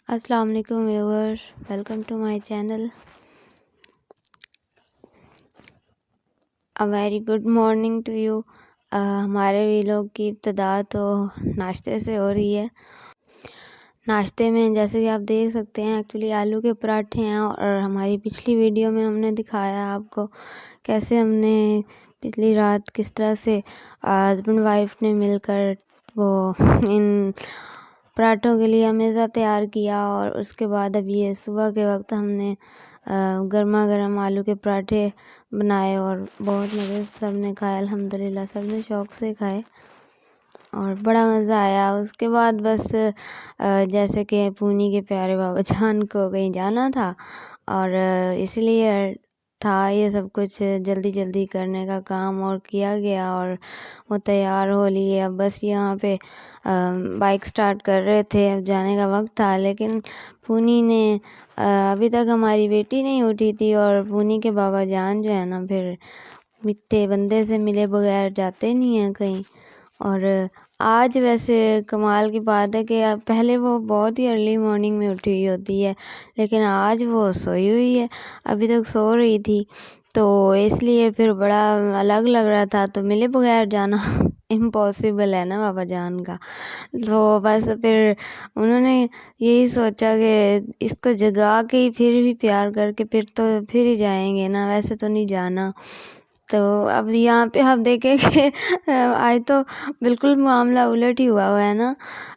السلام علیکم viewers, welcome to my channel. Very good morning to you. ہمارے vlog کی ابتدا تو ناشتے سے ہو رہی ہے. ناشتے میں جیسے کہ آپ دیکھ سکتے ہیں ایکچولی آلو کے پراٹھے ہیں، اور ہماری پچھلی ویڈیو میں ہم نے دکھایا آپ کو کیسے ہم نے پچھلی رات کس طرح سے ہسبینڈ وائف نے مل کر وہ ان پراٹھوں کے لیے میزہ تیار کیا، اور اس کے بعد اب یہ صبح کے وقت ہم نے گرما گرم آلو کے پراٹھے بنائے اور بہت مزے سے سب نے کھائے. الحمدللہ سب نے شوق سے کھائے اور بڑا مزہ آیا. اس کے بعد بس جیسے کہ پونی کے پیارے بابا جان کو کہیں جانا تھا، اور اس لیے تھا یہ سب کچھ جلدی جلدی کرنے کا کام، اور کیا گیا اور وہ تیار ہو لیے. اب بس یہاں پہ بائک سٹارٹ کر رہے تھے، اب جانے کا وقت تھا، لیکن پونی نے ابھی تک ہماری بیٹی نہیں اٹھی تھی، اور پونی کے بابا جان جو ہے نا پھر مٹھے بندے سے ملے بغیر جاتے نہیں ہیں کہیں. اور آج ویسے کمال کی بات ہے کہ پہلے وہ بہت ہی ارلی مارننگ میں اٹھی ہوئی ہوتی ہے، لیکن آج وہ سوئی ہوئی ہے، ابھی تک سو رہی تھی، تو اس لیے پھر بڑا الگ لگ رہا تھا. تو ملے بغیر جانا امپاسبل ہے نا بابا جان کا. تو بس پھر انہوں نے یہی سوچا کہ اس کو جگا کے ہی پھر بھی پیار کر کے پھر ہی جائیں گے نا، ویسے تو نہیں جانا. تو اب یہاں پہ آپ دیکھیں کہ آج تو بالکل معاملہ الٹ ہی ہوا ہے نا.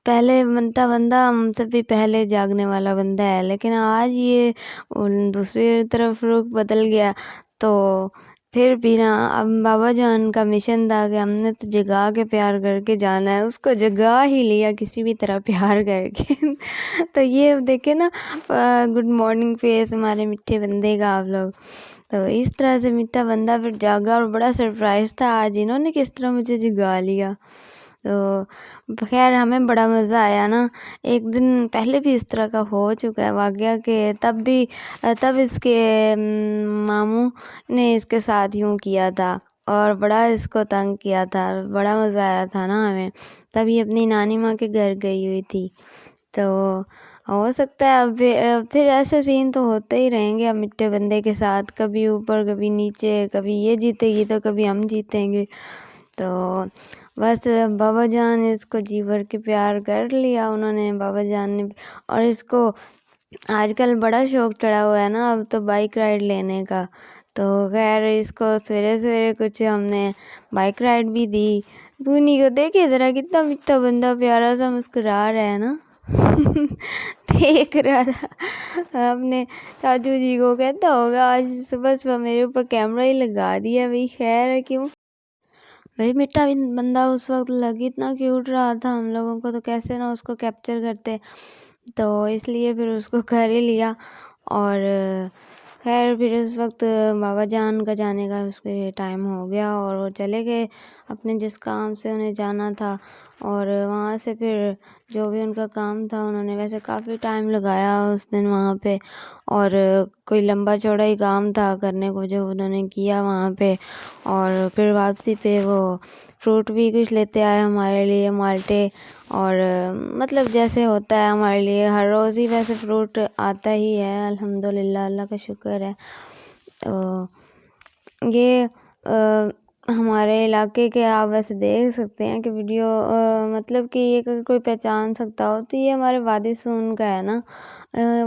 پہلے بنتا بندہ ہم سے بھی پہلے جاگنے والا بندہ ہے، لیکن آج یہ دوسری طرف رخ بدل گیا. تو پھر بھی نا اب بابا جان کا مشن تھا کہ ہم نے تو جگا کے پیار کر کے جانا ہے، اس کو جگا ہی لیا کسی بھی طرح پیار کر کے. تو یہ دیکھیں نا گڈ مارننگ فیس ہمارے میٹھے بندے کا آپ لوگ. تو اس طرح سے میٹھا بندہ پھر جاگا، اور بڑا سرپرائز تھا آج انہوں نے کس طرح مجھے جگا لیا. تو خیر ہمیں بڑا مزہ آیا نا. ایک دن پہلے بھی اس طرح کا ہو چکا ہے واقعہ کہ تب اس کے ماموں نے اس کے ساتھ یوں کیا تھا اور بڑا اس کو تنگ کیا تھا. بڑا مزہ آیا تھا نا ہمیں. تب یہ اپنی نانی ماں کے گھر گئی ہوئی تھی. تو ہو سکتا ہے اب پھر ایسے سین تو ہوتے ہی رہیں گے اب میٹھے بندے کے ساتھ، کبھی اوپر کبھی نیچے، کبھی یہ جیتے گی تو کبھی ہم جیتیں گے. تو بس بابا جان نے اس کو جی بھر کے پیار کر لیا انہوں نے، بابا جان نے. اور اس کو آج کل بڑا شوق چڑھا ہوا ہے نا اب تو بائک رائڈ لینے کا. تو خیر اس کو سویرے سویرے کچھ ہم نے بائک رائڈ بھی دی. پونی کو دیکھے ذرا کتنا میٹھا بندہ پیارا سا مسکرا رہا ہے نا. دیکھ رہا تھا اپنے چاچو جی کو، کہتا ہوگا آج صبح صبح میرے اوپر کیمرہ ہی لگا دیا بھائی. خیر ہے کیوں بھائی، میٹھا بندہ اس وقت لگ اتنا کیوٹ رہا تھا ہم لوگوں کو، تو کیسے نہ اس کو کیپچر کرتے. تو اس لیے پھر اس کو کر ہی لیا. اور خیر پھر اس وقت بابا جان کا جانے کا اس کے ٹائم ہو گیا، اور وہ چلے گئے اپنے جس کام سے انہیں جانا تھا. اور وہاں سے پھر جو بھی ان کا کام تھا انہوں نے ویسے کافی ٹائم لگایا اس دن وہاں پہ، اور کوئی لمبا چوڑا ہی کام تھا کرنے کو جو انہوں نے کیا وہاں پہ. اور پھر واپسی پہ وہ فروٹ بھی کچھ لیتے آئے ہمارے لیے، مالٹے، اور مطلب جیسے ہوتا ہے ہمارے لیے ہر روز ہی ویسے فروٹ آتا ہی ہے الحمدللہ، اللہ کا شکر ہے. یہ ہمارے علاقے کے آپ ویسے دیکھ سکتے ہیں کہ ویڈیو مطلب کہ یہ اگر کوئی پہچان سکتا ہو تو یہ ہمارے وادی سون کا ہے نا.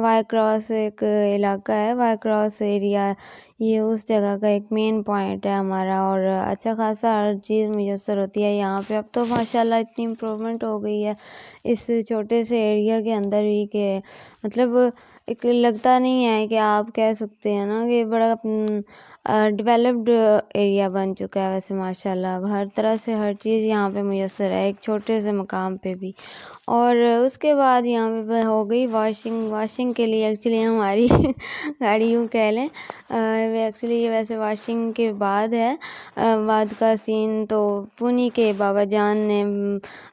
وائی کراس ایک علاقہ ہے، وائی کراس ایریا، یہ اس جگہ کا ایک مین پوائنٹ ہے ہمارا. اور اچھا خاصا ہر چیز میسر ہوتی ہے یہاں پہ. اب تو ماشاءاللہ اتنی امپرومنٹ ہو گئی ہے اس چھوٹے سے ایریا کے اندر بھی کہ مطلب ایک لگتا نہیں ہے کہ آپ کہہ سکتے ہیں نا کہ بڑا ڈیولپڈ ایریا بن چکا ہے. ویسے ماشاءاللہ اب ہر طرح سے ہر چیز یہاں پہ میسر ہے ایک چھوٹے سے مقام پہ بھی. اور اس کے بعد یہاں پہ ہو گئی واشنگ کے لیے ایکچولی ہماری گاڑی یوں کہہ لیں. ایکچولی یہ ویسے واشنگ کے بعد ہے بعد کا سین. تو پونی کے بابا جان نے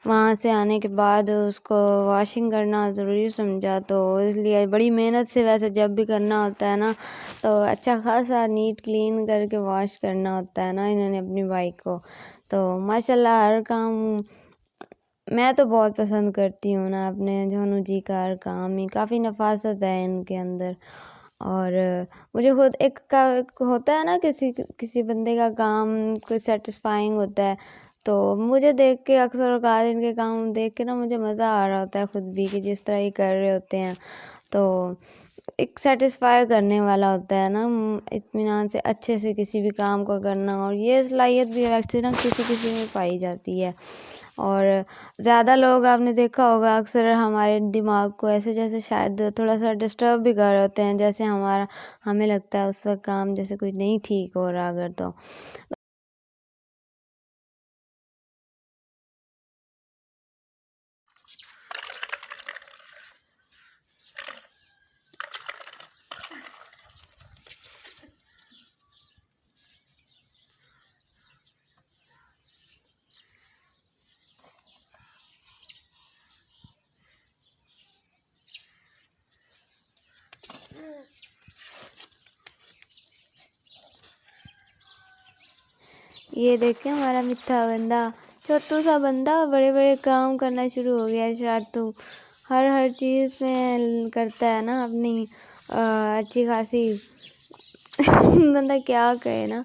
وہاں سے آنے کے بعد اس کو واشنگ کرنا ضروری سمجھا، تو اس لیے بڑی محنت سے ویسے جب بھی کرنا ہوتا ہے نا تو اچھا خاصا نیٹ کلین کر کے واش کرنا ہوتا ہے نا انہوں نے اپنی بائک کو. تو ماشاءاللہ ہر کام میں تو بہت پسند کرتی ہوں نا اپنے جھونو جی کا ہر کام ہی، کافی نفاست ہے ان کے اندر. اور مجھے خود ایک ہوتا ہے نا کسی بندے کا کام کوئی سیٹسفائنگ ہوتا ہے، تو مجھے دیکھ کے اکثر اوقات ان کے کام دیکھ کے نا مجھے مزہ آ رہا ہوتا ہے خود بھی، کہ جس طرح یہ کر رہے ہوتے ہیں تو ایک سیٹسفائی کرنے والا ہوتا ہے نا، اطمینان سے اچھے سے کسی بھی کام کو کرنا. اور یہ صلاحیت بھی ویسے نا کسی کسی میں پائی جاتی ہے. اور زیادہ لوگ آپ نے دیکھا ہوگا اکثر ہمارے دماغ کو ایسے جیسے شاید تھوڑا سا ڈسٹرب بھی کر رہے ہوتے ہیں، جیسے ہمیں لگتا ہے اس وقت کام جیسے کچھ نہیں ٹھیک ہو رہا اگر تو. یہ دیکھیں ہمارا میٹھا بندہ، چھوٹو سا بندہ بڑے بڑے کام کرنا شروع ہو گیا ہے. شرارتوں ہر چیز میں کرتا ہے نا اپنی اچھی خاصی. بندہ کیا کہے نا،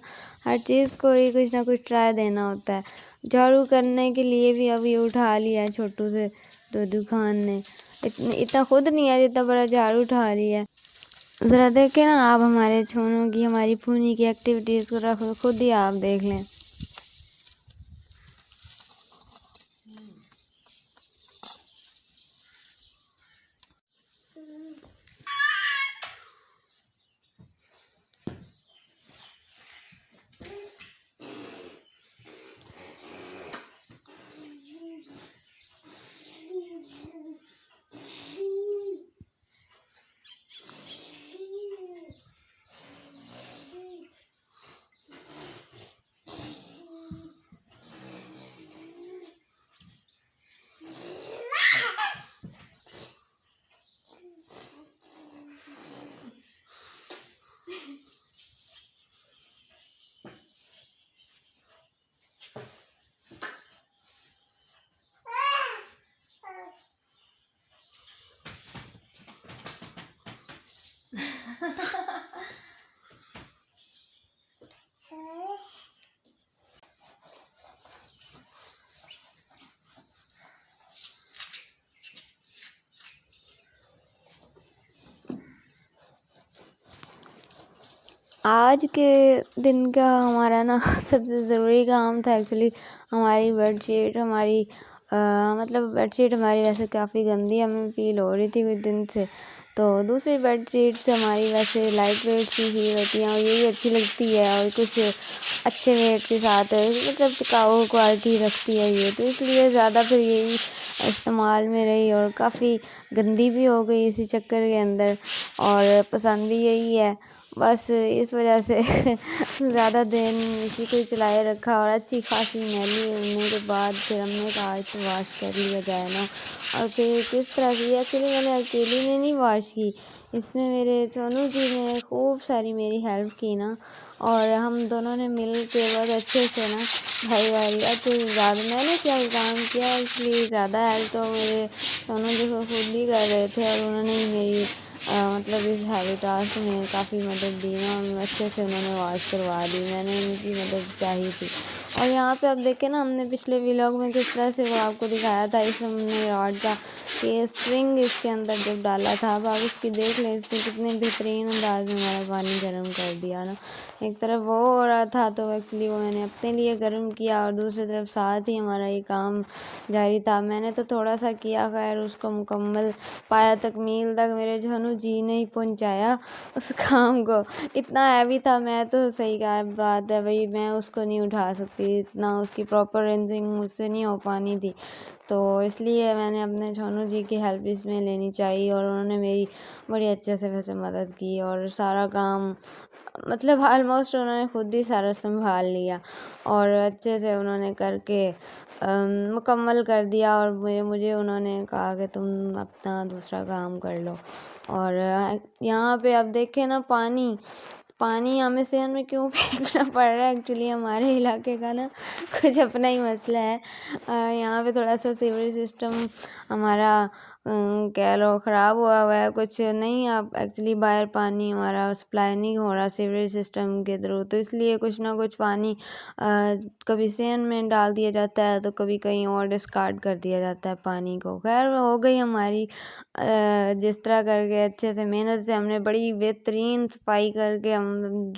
ہر چیز کو ہی کچھ نہ کچھ ٹرائی دینا ہوتا ہے. جھاڑو کرنے کے لیے بھی ابھی اٹھا لیا ہے چھوٹو سے دودو خان نے، اتنا خود نہیں ہے جتنا بڑا جھاڑو اٹھا لیا ہے. ذرا دیکھیں نا آپ ہمارے چھونوں کی، ہماری پھونی کی ایکٹیویٹیز کو خود ہی آپ دیکھ لیں. آج کے دن کا ہمارا نا سب سے ضروری کام تھا ایکچولی ہماری بیڈ شیٹ. مطلب بیڈ شیٹ ہماری ویسے کافی گندی ہمیں فیل ہو رہی تھی کچھ دن سے، تو دوسری بیڈ شیٹ ہماری ویسے لائٹ ویٹ سی ہی رہتی ہیں اور یہی اچھی لگتی ہے، اور کچھ اچھے ویٹ کے ساتھ مطلب ٹکاؤ کوالٹی رکھتی ہے یہ، تو اس لیے زیادہ پھر یہی استعمال میں رہی اور کافی گندی بھی ہو گئی اسی چکر کے اندر، اور پسند بھی یہی ہے. بس اس وجہ سے زیادہ دن اسی کو چلائے رکھا، اور اچھی خاصی میلی ہونے کے بعد پھر ہم نے کہا اس کو واش کر لیا جائے نا. اور پھر کس طرح کی ایکچولی میں نے اکیلی نے نہیں واش کی، اس میں میرے چھونو جی نے خوب ساری میری ہیلپ کی نا، اور ہم دونوں نے مل کے بہت اچھے سے نا بھائی اچھے سے زیادہ میں نے کیا کام کیا اس لیے زیادہ ہیلپ تو میرے چھونو جی کو خود ہی کر رہے تھے، اور انہوں نے میری مطلب اس ہیوی ٹاسک میں کافی مدد دی نا، اچھے سے انہوں نے واش کروا دی، میں نے ان کی مدد چاہی تھی. اور یہاں پہ اب دیکھیں نا ہم نے پچھلے ولاگ میں کس طرح سے وہ آپ کو دکھایا تھا، اس میں ہم نے راڈ کا یہ اسٹرنگ اس کے اندر جب ڈالا تھا. اب آپ اس کی دیکھ لیں، اس نے کتنے بہترین انداز میں ہمارا پانی گرم کر دیا نا. ایک طرف وہ ہو رہا تھا تو ایکچولی وہ میں نے اپنے لیے گرم کیا، اور دوسری طرف ساتھ ہی ہمارا یہ کام جاری تھا. میں نے تو تھوڑا سا کیا، خیر اس کو مکمل پایا تکمیل تک میرے جھونو جی نے ہی پہنچایا اس کام کو. اتنا ہیوی تھا، میں تو صحیح کہا بات ہے بھائی میں اس کو نہیں اٹھا سکتی، اتنا اس کی پراپر رینجنگ مجھ سے نہیں ہو پانی تھی، تو اس لیے میں نے اپنے چھونو جی کی ہیلپ اس میں لینی چاہیے، اور انہوں نے میری بڑی اچھے سے ویسے مدد کی، اور سارا کام مطلب آلموسٹ انہوں نے خود ہی سارا سنبھال لیا، اور اچھے سے انہوں نے کر کے مکمل کر دیا. اور مجھے انہوں نے کہا کہ تم اپنا دوسرا کام کر لو. اور یہاں پہ اب دیکھیں نا پانی پانی ہمیں صحن میں کیوں پھینکنا پڑ رہا ہے، ایکچولی ہمارے علاقے کا نا کچھ اپنا ہی مسئلہ ہے. یہاں پہ تھوڑا سا سیوریج سسٹم ہمارا کہہ لو خراب ہوا ہے. کچھ نہیں، اب ایکچولی باہر پانی ہمارا سپلائی نہیں ہو رہا سیوریج سسٹم کے تھرو، تو اس لیے کچھ نہ کچھ پانی کبھی صحن میں ڈال دیا جاتا ہے تو کبھی کہیں اور ڈسکارڈ کر دیا جاتا ہے پانی کو. خیر ہو گئی ہماری جس طرح کر کے اچھے سے محنت سے ہم نے بڑی بہترین صفائی کر کے ہم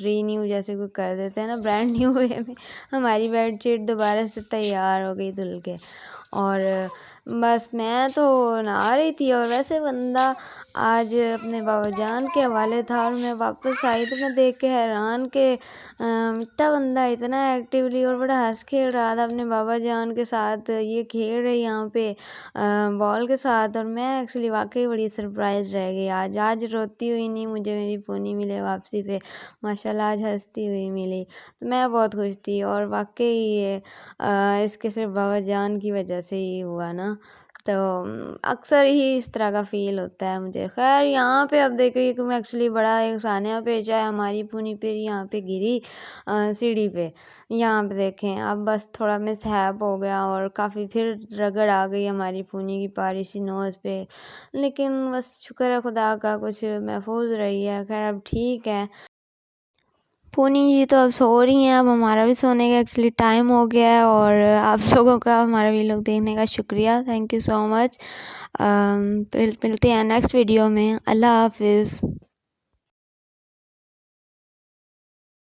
رینیو جیسے کوئی کر دیتے ہیں نا برانڈ نیو وے میں، ہماری بیڈ شیٹ دوبارہ سے تیار ہو گئی دھل کے. اور بس میں تو نہا رہی تھی اور ویسے بندہ آج اپنے بابا جان کے حوالے تھا، اور میں واپس آئی تو میں دیکھ کے حیران کہ مٹا بندہ اتنا ایکٹیولی اور بڑا ہنس کھیل رہا تھا اپنے بابا جان کے ساتھ. یہ کھیل رہی یہاں پہ بال کے ساتھ، اور میں ایکچولی واقعی بڑی سرپرائز رہ گئی. آج روتی ہوئی نہیں مجھے میری پونی ملے واپسی پہ، ماشاء اللہ آج ہنستی ہوئی ملی، تو میں بہت خوش تھی. اور واقعی یہ اس کے صرف بابا جان کی وجہ سے ہی ہوا نا، تو اکثر ہی اس طرح کا فیل ہوتا ہے مجھے. خیر یہاں پہ اب دیکھیے کہ میں ایکچولی بڑا ایک سانحہ پیش ہے، ہماری پونی پھر یہاں پہ گری سیڑھی پہ. یہاں پہ دیکھیں اب بس تھوڑا مس ہیپ ہو گیا اور کافی پھر رگڑ آ گئی ہماری پونی کی پاری سی نوز پہ، لیکن بس شکر ہے خدا کا کچھ محفوظ رہی ہے. خیر اب ٹھیک ہے. پونی جی تو اب سو رہی ہیں، اب ہمارا بھی سونے کا ایکچولی ٹائم ہو گیا ہے. اور آپ لوگوں کا ہمارا ویلوگ دیکھنے کا شکریہ، تھینک یو سو مچ. ملتے ہیں نیکسٹ ویڈیو میں. اللہ حافظ.